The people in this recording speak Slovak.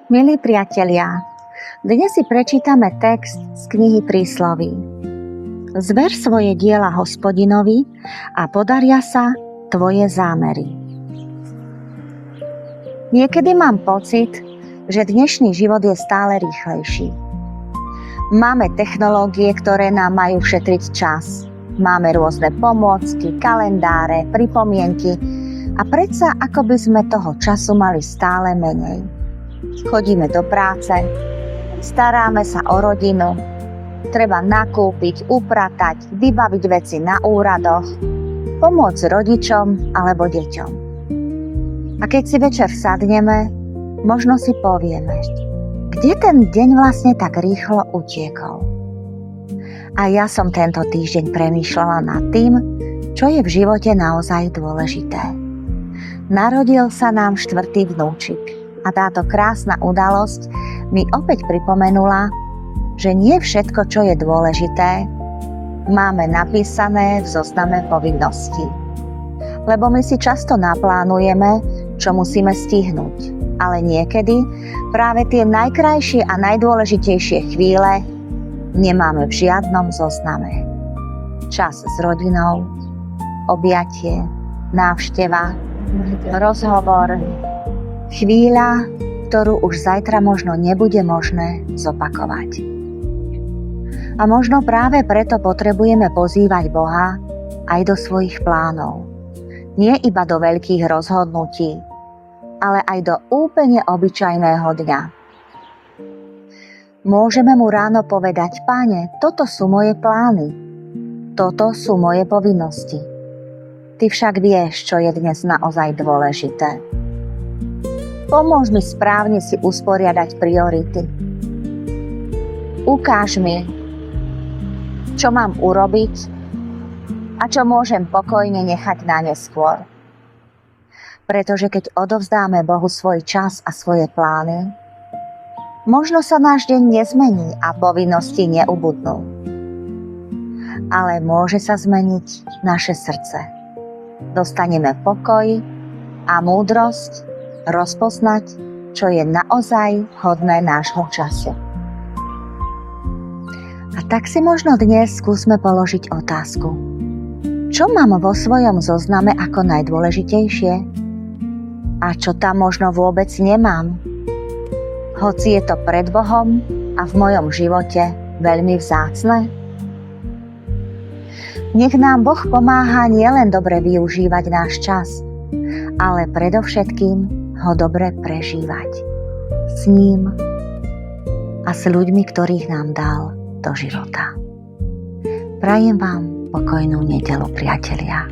Milí priatelia, dnes si prečítame text z knihy Prísloví. Zver svoje diela Hospodinovi a podaria sa tvoje zámery. Niekedy mám pocit, že dnešný život je stále rýchlejší. Máme technológie, ktoré nám majú šetriť čas. Máme rôzne pomôcky, kalendáre, pripomienky a predsa ako by sme toho času mali stále menej. Chodíme do práce, staráme sa o rodinu, treba nakúpiť, upratať, vybaviť veci na úradoch, pomôcť rodičom alebo deťom. A keď si večer sadneme, možno si povieme, kde ten deň vlastne tak rýchlo utiekol. A ja som tento týždeň premýšľala nad tým, čo je v živote naozaj dôležité. Narodil sa nám 4. vnúčik. A táto krásna udalosť mi opäť pripomenula, že nie všetko, čo je dôležité, máme napísané v zozname povinností. Lebo my si často naplánujeme, čo musíme stihnúť. Ale niekedy práve tie najkrajšie a najdôležitejšie chvíle nemáme v žiadnom zozname. Čas s rodinou, objatie, návšteva, rozhovor, chvíľa, ktorú už zajtra možno nebude možné zopakovať. A možno práve preto potrebujeme pozývať Boha aj do svojich plánov. Nie iba do veľkých rozhodnutí, ale aj do úplne obyčajného dňa. Môžeme mu ráno povedať: Páne, toto sú moje plány, toto sú moje povinnosti. Ty však vieš, čo je dnes naozaj dôležité. Pomôž mi správne si usporiadať priority. Ukáž mi, čo mám urobiť a čo môžem pokojne nechať na neskôr. Pretože keď odovzdáme Bohu svoj čas a svoje plány, možno sa náš deň nezmení a povinnosti neubudnú. Ale môže sa zmeniť naše srdce. Dostaneme pokoj a múdrosť rozpoznať, čo je naozaj hodné nášho času. A tak si možno dnes skúsme položiť otázku. Čo mám vo svojom zozname ako najdôležitejšie? A čo tam možno vôbec nemám? Hoci je to pred Bohom a v mojom živote veľmi vzácne? Nech nám Boh pomáha nielen dobre využívať náš čas, ale predovšetkým ho dobre prežívať s ním a s ľuďmi, ktorých nám dal do života. Prajem vám pokojnú nedeľu, priatelia.